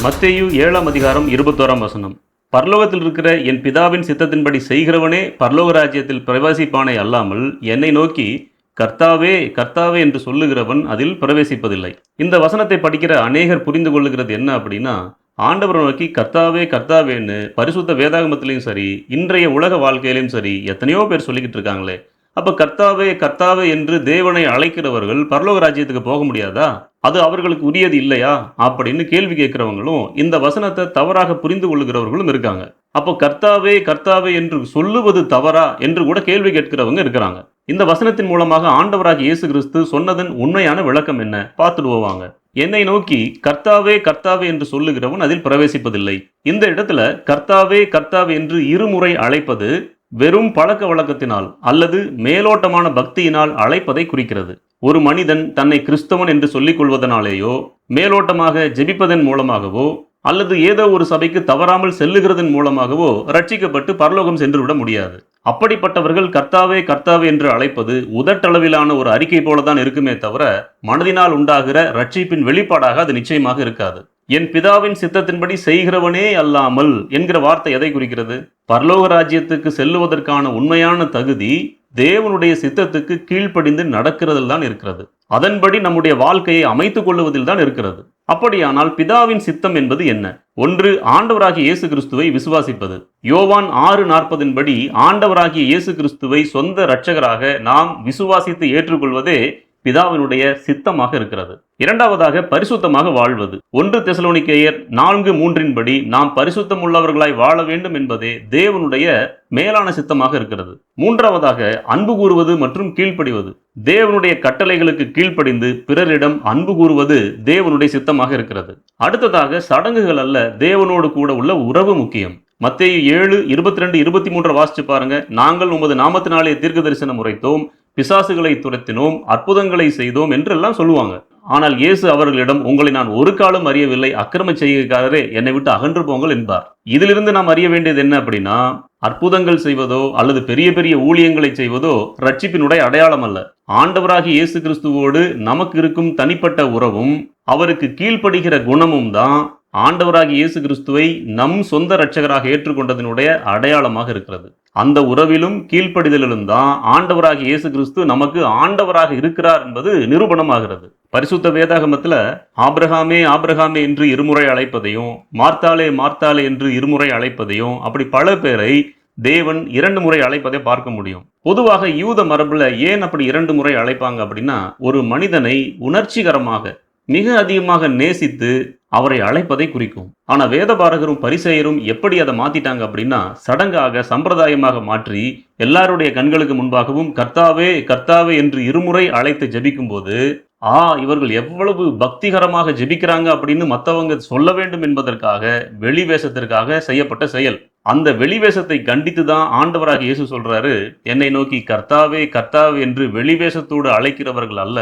மத்தேயு 7ஆம் அதிகாரம் 21ஆம் வசனம். பரலோகத்தில் இருக்கிற என் பிதாவின் சித்தத்தின்படி செய்கிறவனே பரலோக ராஜ்யத்தில் பிரவேசிப்பானே அல்லாமல் என்னை நோக்கி கர்த்தாவே கர்த்தாவே என்று சொல்லுகிறவன் அதில் பிரவேசிப்பதில்லை. இந்த வசனத்தை படிக்கிற அநேகர் புரிந்து கொள்ளுகிறது என்ன அப்படின்னா, ஆண்டவரை நோக்கி கர்த்தாவே கர்த்தாவேன்னு பரிசுத்த வேதாகமத்திலையும் சரி, இன்றைய உலக வாழ்க்கையிலையும் சரி எத்தனையோ பேர் சொல்லிக்கிட்டு இருக்காங்களே. அப்ப கர்த்தாவே கர்த்தாவே என்று தேவனை அழைக்கிறவர்கள் பரலோக ராஜ்யத்துக்கு போக முடியாதா? அது அவர்களுக்கு உரியது இல்லையா அப்படின்னு கேள்வி கேட்கிறவங்களும், இந்த வசனத்தை தவறாக புரிந்து கொள்ளுகிறவர்களும் இருக்காங்க. அப்போ கர்த்தாவே கர்த்தாவே என்று சொல்லுவது தவறா என்று கூட கேள்வி கேட்கிறவங்க இருக்கிறாங்க. இந்த வசனத்தின் மூலமாக ஆண்டவராகிய இயேசு கிறிஸ்து சொன்னதன் உண்மையான விளக்கம் என்ன பார்த்துடுவாங்க. என்னை நோக்கி கர்த்தாவே கர்த்தாவே என்று சொல்லுகிறவன் அதில் பிரவேசிப்பதில்லை. இந்த இடத்துல கர்த்தாவே கர்த்தாவே என்று இருமுறை அழைப்பது வெறும் பழக்க வழக்கத்தினால் அல்லது மேலோட்டமான பக்தியினால் அழைப்பதை குறிக்கிறது. ஒரு மனிதன் தன்னை கிறிஸ்தவன் என்று சொல்லிக் கொள்வதனாலேயோ, மேலோட்டமாக ஜெபிப்பதன் மூலமாகவோ, அல்லது ஏதோ ஒரு சபைக்கு தவறாமல் செல்லுகிறதன் மூலமாகவோ ரட்சிக்கப்பட்டு பரலோகம் சென்று விட முடியாது. அப்படிப்பட்டவர்கள் கர்த்தாவே கர்த்தாவே என்று அழைப்பது உதட்டளவிலான ஒரு அறிக்கை போலதான் இருக்குமே தவிர, மனதினால் உண்டாகிற ரட்சிப்பின் வெளிப்பாடாக அது நிச்சயமாக இருக்காது. என் பிதாவின் சித்தத்தின்படி செய்கிறவனே அல்லாமல் என்கிற வார்த்தை எதை குறிக்கிறது? பரலோக ராஜ்யத்துக்கு செல்லுவதற்கான உண்மையான தகுதி தேவனுடைய சித்தத்துக்கு கீழ்ப்படிந்து நடக்கிறதில் தான் இருக்கிறது. அதன்படி நம்முடைய வாழ்க்கையை அமைத்துக் கொள்ளுவதில் தான் இருக்கிறது. அப்படியானால் பிதாவின் சித்தம் என்பது என்ன? ஒன்று, ஆண்டவராகிய இயேசு கிறிஸ்துவை விசுவாசிப்பது. யோவான் 6:40 படி ஆண்டவராகிய இயேசு கிறிஸ்துவை சொந்த இரட்சகராக நாம் விசுவாசித்து ஏற்றுக்கொள்வதே பிதாவினுடைய சித்தமாக இருக்கிறது. இரண்டாவதாக, பரிசுத்தமாக வாழ்வது. 1 தெசலோனிக்கேயர் 4:3 படி நாம் பரிசுத்தம் உள்ளவர்களாய் வாழ வேண்டும் என்பதே தேவனுடைய மேலான சித்தமாக இருக்கிறது. மூன்றாவதாக, அன்பு கூறுவது மற்றும் கீழ்ப்படிவது. தேவனுடைய கட்டளைகளுக்கு கீழ்ப்படிந்து பிறரிடம் அன்பு கூறுவது தேவனுடைய சித்தமாக இருக்கிறது. அடுத்ததாக, சடங்குகள் அல்ல, தேவனோடு கூட உள்ள உறவு முக்கியம். மத்தேயு 7:22-23 வாசிச்சு பாருங்க. நாங்கள் உமது நாமத்தினாலே தீர்க்க தரிசனம் உரைத்தோம், பிசாசுகளை துரத்தினோம், அற்புதங்களை செய்தோம் என்றெல்லாம் சொல்லுவாங்க. ஆனால் இயேசு அவர்களிடம், உங்களை நான் ஒரு காலம் அறியவில்லை, அக்கிரம செய்கைக்காரரே, என்னை விட்டு அகன்று போங்கள் என்பார். இதிலிருந்து நாம் அறிய வேண்டியது என்ன அப்படின்னா, அற்புதங்கள் செய்வதோ அல்லது பெரிய பெரிய ஊழியங்களை செய்வதோ ரட்சிப்பினுடைய அடையாளம் அல்ல. ஆண்டவராகிய இயேசு கிறிஸ்துவோடு நமக்கு இருக்கும் தனிப்பட்ட உறவும் அவருக்கு கீழ்ப்படுகிற குணமும் தான் ஆண்டவராகிய இயேசு கிறிஸ்துவை நம் சொந்த இரட்சகராக ஏற்றுக்கொண்டதனுடைய அடையாளமாக இருக்கிறது. அந்த உறவிலும் கீழ்ப்படிதலிலும் தான் ஆண்டவராகிய இயேசு கிறிஸ்து நமக்கு ஆண்டவராக இருக்கிறார் என்பது நிரூபணமாகிறது. பரிசுத்த வேதாகமத்தில் ஆபிரகாமே ஆபிரகாமே என்று இருமுறை அழைப்பதையும், மார்த்தாளே மார்த்தாளே என்று இருமுறை அழைப்பதையும், அப்படி பல பேரை தேவன் 2 முறை அழைப்பதை பார்க்க முடியும். பொதுவாக யூத மரபுல ஏன் அப்படி 2 முறை அழைப்பாங்க அப்படின்னா, ஒரு மனிதனை உணர்ச்சிகரமாக மிக அதிகமாக நேசித்து அவரை அழைப்பதை குறிக்கும். ஆனா வேதபாரகரும் பரிசேயரும் எப்படி அதை மாத்திட்டாங்க அப்படின்னா, சடங்காக சம்பிரதாயமாக மாற்றி எல்லாருடைய கண்களுக்கு முன்பாகவும் கர்த்தாவே கர்த்தாவே என்று இருமுறை அழைத்து ஜெபிக்கும் போது, இவர்கள் எவ்வளவு பக்திகரமாக ஜெபிக்கிறாங்க அப்படின்னு மற்றவங்க சொல்ல வேண்டும் என்பதற்காக, வெளிவேஷத்திற்காக செய்யப்பட்ட செயல். அந்த வெளிவேஷத்தை கண்டித்து தான் ஆண்டவராக இயேசு சொல்றாரு, என்னை நோக்கி கர்த்தாவே கர்த்தாவே என்று வெளிவேஷத்தோடு அழைக்கிறவர்கள் அல்ல,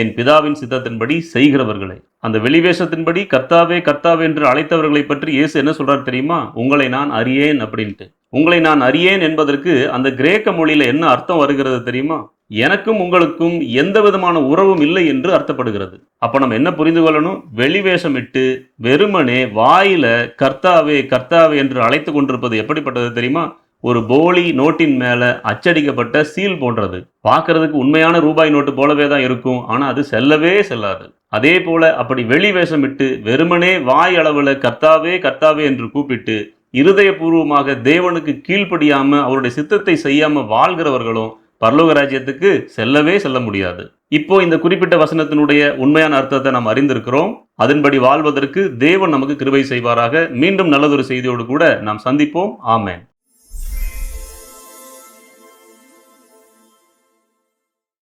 என் பிதாவின் சித்தத்தின்படி செய்கிறவர்களே. அந்த வெளிவேஷத்தின்படி கர்த்தாவே கர்த்தாவே என்று அழைத்தவர்களை பற்றி இயேசு என்ன சொல்றார் தெரியுமா? உங்களை நான் அறியேன் அப்படின்ட்டு. உங்களை நான் அறியேன் என்பதற்கு அந்த கிரேக்க மொழியில என்ன அர்த்தம் வருகிறது தெரியுமா? எனக்கும் உங்களுக்கும் எந்த விதமான உறவும் இல்லை என்று அர்த்தப்படுகிறது. அப்ப நம்ம என்ன புரிந்து கொள்ளணும்? வெளிவேஷமிட்டு வெறுமனே வாயில கர்த்தாவே கர்த்தாவே என்று அழைத்து கொண்டிருப்பது எப்படிப்பட்டது தெரியுமா? ஒரு போலி நோட்டின் மேல அச்சடிக்கப்பட்ட சீல் போன்றது. பார்க்கறதுக்கு உண்மையான ரூபாய் நோட்டு போலவே தான் இருக்கும், ஆனா அது செல்லவே செல்லாது. அதே போல அப்படி வெளி வேஷமிட்டு வெறுமனே வாய் அளவுல கர்த்தாவே கர்த்தாவே என்று கூப்பிட்டு இருதயபூர்வமாக தேவனுக்கு கீழ்ப்படியாம அவருடைய சித்தத்தை செய்யாம வாழ்கிறவர்களும் பரலோக ராஜ்யத்துக்கு செல்லவே செல்ல முடியாது. இப்போ இந்த குறிப்பிட்ட வசனத்தினுடைய உண்மையான அர்த்தத்தை நாம் அறிந்திருக்கிறோம். அதன்படி வாழ்வதற்கு தேவன் நமக்கு கிருபை செய்வாராக. மீண்டும் நல்லதொரு செய்தியோடு கூட நாம் சந்திப்போம். ஆமென்.